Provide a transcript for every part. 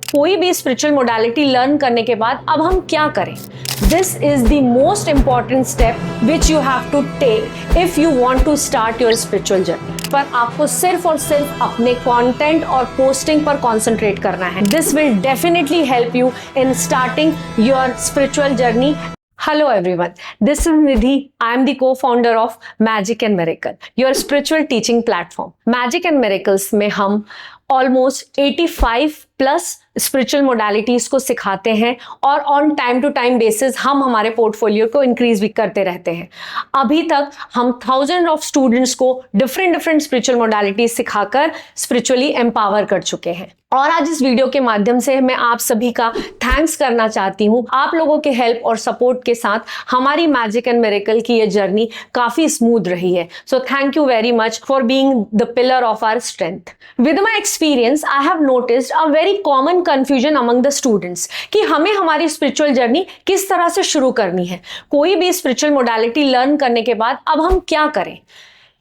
कोई भी spiritual modality learn करने के बाद अब हम क्या करें? This is the most important step which you have to take if you want to start your spiritual journey. पर आपको सिर्फ और सिर्फ अपने कंटेंट और पोस्टिंग पर कंसंट्रेट करना है। This will definitely help you in starting your spiritual journey. Hello everyone, this is Nidhi. I am the co-founder of Magic and Miracle, your spiritual teaching platform. Magic and Miracles में हम almost 85 plus spiritual modalities को सिखाते हैं और on time to time basis हम हमारे portfolio को increase भी करते रहते हैं। अभी तक हम थाउजेंड ऑफ स्टूडेंट्स को डिफरेंट स्पिरिचुअल मोडालिटीज सिखाकर स्पिरिचुअली एम्पावर कर चुके हैं। और आज इस वीडियो के माध्यम से मैं आप सभी का थैंक्स करना चाहती हूँ। आप लोगों के हेल्प और सपोर्ट के साथ हमारी मैजिक एंड मिरेकल की ये जर्नी काफी स्मूथ रही है। So thank you very much for being the pillar of our strength. With my experience I have noticed a very common confusion among the students कि हमें हमारी स्पिरिचुअल जर्नी किस तरह से शुरू करनी है। कोई भी स्पिरिचुअल मोडालिटी लर्न करने के बाद अब हम क्या करें,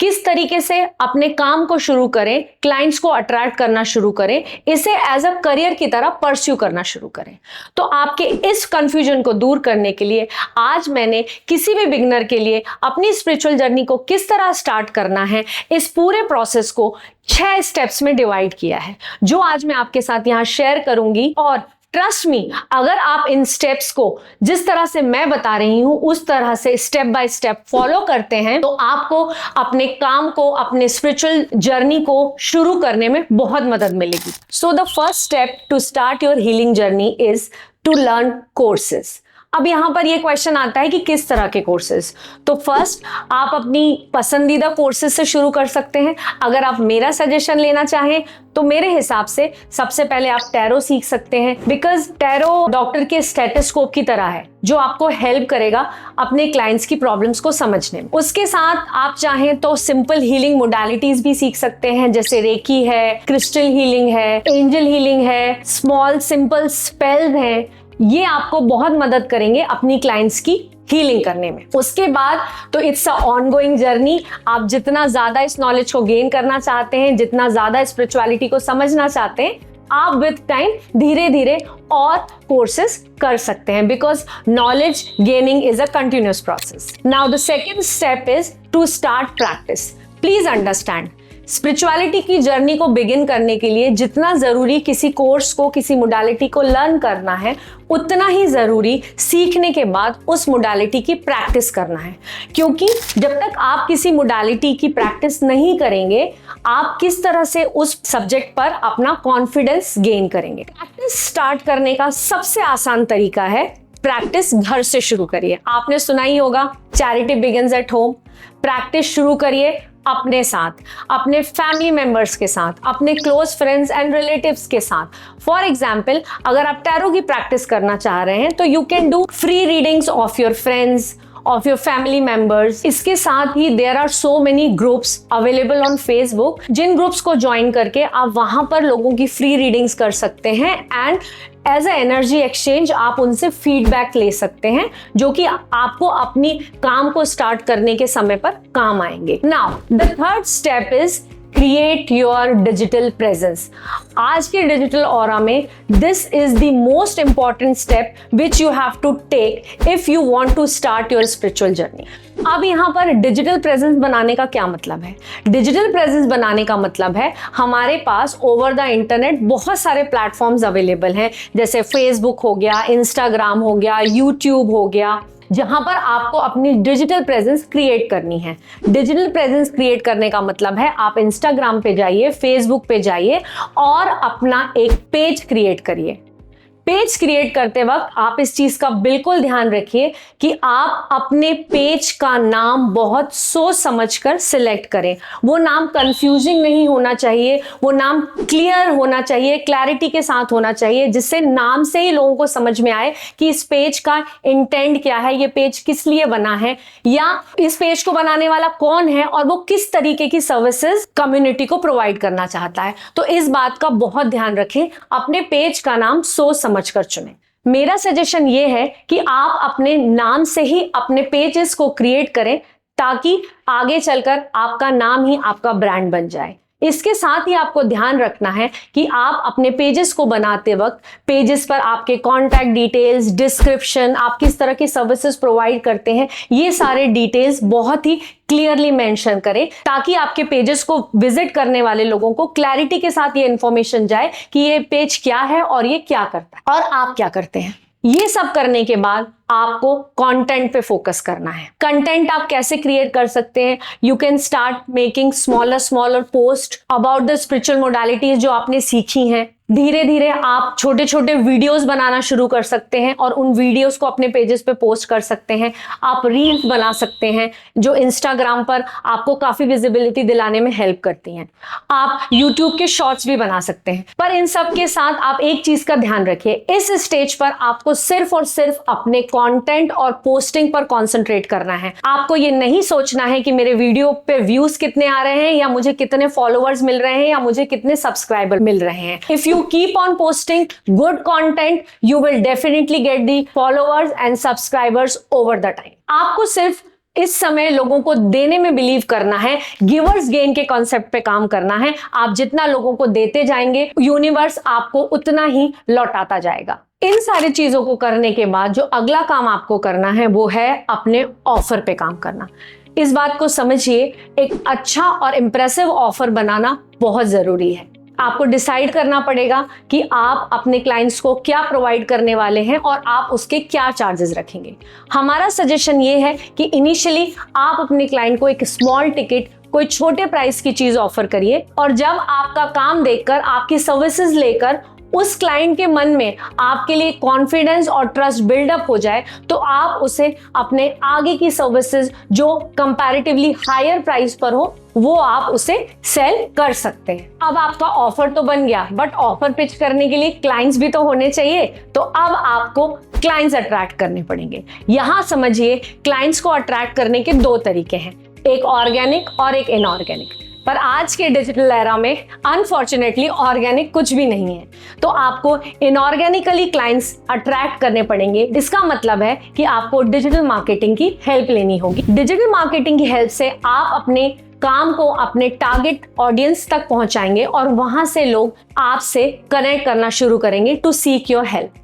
किस तरीके से अपने काम को शुरू करें, क्लाइंट्स को अट्रैक्ट करना शुरू करें, इसे एज अ करियर की तरह परस्यू करना शुरू करें। तो आपके इस कंफ्यूजन को दूर करने के लिए आज मैंने किसी भी बिगिनर के लिए अपनी स्पिरिचुअल जर्नी को किस तरह स्टार्ट करना है, इस पूरे प्रोसेस को 6 स्टेप्स में डिवाइड किया है, जो आज मैं आपके साथ यहाँ शेयर करूंगी। और ट्रस्ट मी, अगर आप इन स्टेप्स को जिस तरह से मैं बता रही हूं उस तरह से स्टेप बाय स्टेप फॉलो करते हैं तो आपको अपने काम को, अपने स्पिरिचुअल जर्नी को शुरू करने में बहुत मदद मिलेगी। So the first step to start your healing journey is to learn courses. अब यहां पर यह क्वेश्चन आता है कि किस तरह के कोर्सेज। तो फर्स्ट, आप अपनी पसंदीदा कोर्सेज से शुरू कर सकते हैं। अगर आप मेरा सजेशन लेना चाहें तो मेरे हिसाब से सबसे पहले आप टैरो सीख सकते हैं, बिकॉज टैरो डॉक्टर के स्टेथोस्कोप की तरह है जो आपको हेल्प करेगा अपने क्लाइंट्स की प्रॉब्लम्स को समझने में। उसके साथ आप चाहें तो सिंपल हीलिंग मोडालिटीज भी सीख सकते हैं, जैसे रेकी है, क्रिस्टल हीलिंग है, एंजल हीलिंग है, स्मॉल सिंपल स्पेल्स हैं। ये आपको बहुत मदद करेंगे अपनी क्लाइंट्स की हीलिंग करने में। उसके बाद तो इट्स अ ऑनगोइंग जर्नी। आप जितना ज्यादा इस नॉलेज को गेन करना चाहते हैं, जितना ज्यादा स्पिरिचुअलिटी को समझना चाहते हैं, आप विद टाइम धीरे धीरे और कोर्सेज कर सकते हैं, because knowledge gaining is a continuous process. Now the second step is to start practice. Please understand, spirituality की जर्नी को बिगिन करने के लिए जितना जरूरी किसी कोर्स को, किसी मोडालिटी को लर्न करना है, उतना ही जरूरी सीखने के बाद उस मोडालिटी की प्रैक्टिस करना है। क्योंकि जब तक आप किसी मोडालिटी की प्रैक्टिस नहीं करेंगे, आप किस तरह से उस सब्जेक्ट पर अपना कॉन्फिडेंस गेन करेंगे। प्रैक्टिस स्टार्ट करने का सबसे आसान तरीका है प्रैक्टिस घर से शुरू करिए। आपने सुना ही होगा, charity begins at home. Practice शुरू करिए अपने साथ, अपने फैमिली मेंबर्स के साथ, अपने क्लोज फ्रेंड्स एंड रिलेटिव्स के साथ। फॉर एग्जाम्पल, अगर आप टैरो की प्रैक्टिस करना चाह रहे हैं तो you can do free readings of your friends, of your family members। इसके साथ ही there are so many groups available on Facebook, जिन ग्रुप्स को ज्वाइन करके आप वहां पर लोगों की फ्री रीडिंग्स कर सकते हैं and as a energy exchange आप उनसे फीडबैक ले सकते हैं, जो कि आपको अपनी काम को स्टार्ट करने के समय पर काम आएंगे। Now the third step is create your digital presence. आज के डिजिटल ऑरा में this is the most important step which you have to take if you want to start your spiritual journey. अब यहाँ पर डिजिटल प्रेजेंस बनाने का क्या मतलब है? डिजिटल प्रेजेंस बनाने का मतलब है हमारे पास ओवर द इंटरनेट बहुत सारे प्लेटफॉर्म्स अवेलेबल हैं, जैसे फेसबुक हो गया, इंस्टाग्राम हो गया, यूट्यूब हो गया, जहां पर आपको अपनी डिजिटल प्रेजेंस क्रिएट करनी है। डिजिटल प्रेजेंस क्रिएट करने का मतलब है आप इंस्टाग्राम पे जाइए, फेसबुक पे जाइए और अपना एक पेज क्रिएट करिए। पेज क्रिएट करते वक्त आप इस चीज का बिल्कुल ध्यान रखिए कि आप अपने पेज का नाम बहुत सोच समझकर सिलेक्ट करें। वो नाम कंफ्यूजिंग नहीं होना चाहिए, वो नाम क्लियर होना चाहिए, क्लैरिटी के साथ होना चाहिए, जिससे नाम से ही लोगों को समझ में आए कि इस पेज का इंटेंट क्या है, ये पेज किस लिए बना है, या इस पेज को बनाने वाला कौन है और वो किस तरीके की सर्विसेज कम्युनिटी को प्रोवाइड करना चाहता है। तो इस बात का बहुत ध्यान रखें, अपने पेज का नाम सोच समझकर चुनें। मेरा सजेशन ये है कि आप अपने नाम से ही अपने पेजेस को क्रिएट करें, ताकि आगे चलकर आपका नाम ही आपका ब्रांड बन जाए। इसके साथ ही आपको ध्यान रखना है कि आप अपने पेजेस को बनाते वक्त पेजेस पर आपके कॉन्टैक्ट डिटेल्स, डिस्क्रिप्शन, आप किस तरह की सर्विसेज प्रोवाइड करते हैं, ये सारे डिटेल्स बहुत ही क्लियरली मेंशन करें, ताकि आपके पेजेस को विजिट करने वाले लोगों को क्लैरिटी के साथ ये इंफॉर्मेशन जाए कि ये पेज क्या है और ये क्या करता है और आप क्या करते हैं। ये सब करने के बाद आपको कंटेंट पे फोकस करना है। कंटेंट आप कैसे क्रिएट कर सकते हैं? You can start making smaller post about the spiritual modalities जो आपने सीखी हैं। धीरे धीरे आप छोटे छोटे वीडियोस बनाना शुरू कर सकते हैं और उन वीडियोस को अपने पेजेस पे पोस्ट कर सकते हैं। आप रील्स बना सकते हैं जो इंस्टाग्राम पर आपको काफी विजिबिलिटी दिलाने में हेल्प करती हैं। आप यूट्यूब के शॉर्ट्स भी बना सकते हैं। पर इन सब के साथ आप एक चीज का ध्यान रखिए, इस स्टेज पर आपको सिर्फ और सिर्फ अपने कंटेंट और पोस्टिंग पर कंसंट्रेट करना है। आपको ये नहीं सोचना है कि मेरे वीडियो पे व्यूज कितने आ रहे हैं या मुझे कितने फॉलोअर्स मिल रहे हैं या मुझे कितने सब्सक्राइबर मिल रहे हैं। If you keep on posting good content, you will definitely get the followers and subscribers over the time. आपको सिर्फ इस समय लोगों को देने में बिलीव करना है, गिवर्स गेन के कॉन्सेप्ट पे काम करना है। आप जितना लोगों को देते जाएंगे, यूनिवर्स आपको उतना ही लौटाता जाएगा। इन सारी चीजों को करने के बाद जो अगला काम आपको करना है वो है अपने ऑफर पे काम करना। इस बात को समझिए, एक अच्छा और इंप्रेसिव ऑफर बनाना बहुत जरूरी है। आपको डिसाइड करना पड़ेगा कि आप अपने क्लाइंट्स को क्या प्रोवाइड करने वाले हैं और आप उसके क्या चार्जेस रखेंगे। हमारा सजेशन ये है कि इनिशियली आप अपने क्लाइंट को एक स्मॉल टिकट, कोई छोटे प्राइस की चीज ऑफर करिए और जब आपका काम देखकर, आपकी सर्विसेज लेकर उस क्लाइंट के मन में आपके लिए कॉन्फिडेंस और ट्रस्ट बिल्डअप हो जाए तो आप उसे अपने आगे की सर्विसेज जो कंपैरेटिवली हायर प्राइस पर हो वो आप उसे सेल कर सकते हैं। अब आपका ऑफर तो बन गया, बट ऑफर पिच करने के लिए क्लाइंट्स भी तो होने चाहिए। तो अब आपको क्लाइंट्स अट्रैक्ट करने पड़ेंगे। यहां समझिए, क्लाइंट्स को अट्रैक्ट करने के दो तरीके हैं, एक ऑर्गेनिक और एक इनऑर्गेनिक। पर आज के डिजिटल एरा में अनफॉर्चुनेटली ऑर्गेनिक कुछ भी नहीं है, तो आपको इनऑर्गेनिकली क्लाइंट्स अट्रैक्ट करने पड़ेंगे। इसका मतलब है कि आपको डिजिटल मार्केटिंग की हेल्प लेनी होगी। डिजिटल मार्केटिंग की हेल्प से आप अपने काम को अपने टारगेट ऑडियंस तक पहुंचाएंगे और वहां से लोग आपसे कनेक्ट करना शुरू करेंगे टू सीक योर हेल्प।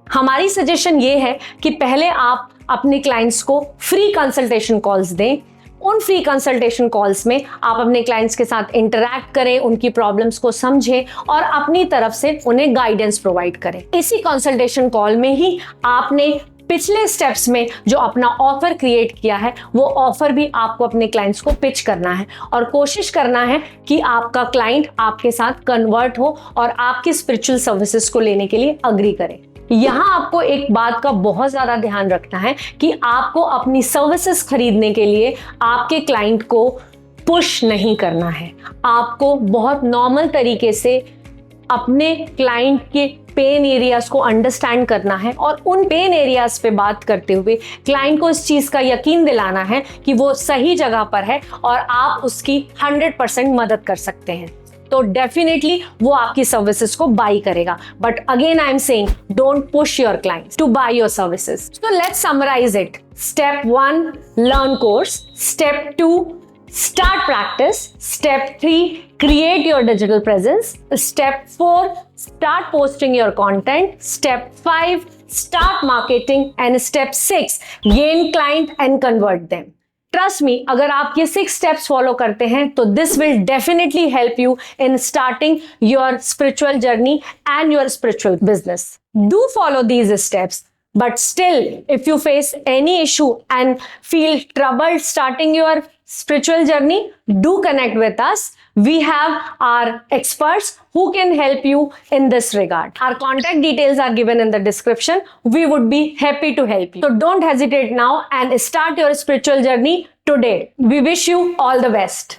हमारी सजेशन ये है कि पहले आप अपने क्लाइंट्स को फ्री कंसल्टेशन कॉल्स दें। उन फ्री कंसल्टेशन कॉल्स में आप अपने क्लाइंट्स के साथ इंटरैक्ट करें, उनकी प्रॉब्लम्स को समझें और अपनी तरफ से उन्हें गाइडेंस प्रोवाइड करें। इसी कंसल्टेशन कॉल में ही आपने पिछले स्टेप्स में जो अपना ऑफर क्रिएट किया है वो ऑफर भी आपको अपने क्लाइंट्स को पिच करना है और कोशिश करना है कि आपका क्लाइंट आपके साथ कन्वर्ट हो और आपकी स्पिरिचुअल सर्विसेज को लेने के लिए अग्री करे। यहां आपको एक बात का बहुत ज्यादा ध्यान रखना है कि आपको अपनी सर्विसेज खरीदने के लिए आपके क्लाइंट को पुश नहीं करना है। आपको बहुत नॉर्मल तरीके से अपने क्लाइंट के पेन एरियाज को अंडरस्टैंड करना है और उन पेन एरियाज पे बात करते हुए क्लाइंट को इस चीज का यकीन दिलाना है कि वो सही जगह पर है और आप उसकी 100% मदद कर सकते हैं। तो डेफिनेटली वो आपकी सर्विसेज को बाई करेगा। But again I am saying, don't push your clients to buy your services. So let's summarise it. Step 1, learn course. Step 2, start practice. Step 3, create your digital presence. Step 4, start posting your content. Step 5, start marketing. And step 6, gain client and convert them. Trust me, अगर आप ये 6 steps follow करते हैं तो this will definitely help you in starting your spiritual journey and your spiritual business. Do follow these steps. But still, if you face any issue and feel troubled starting your spiritual journey, do connect with us. We have our experts who can help you in this regard. Our contact details are given in the description. We would be happy to help you. So don't hesitate now and start your spiritual journey today. We wish you all the best.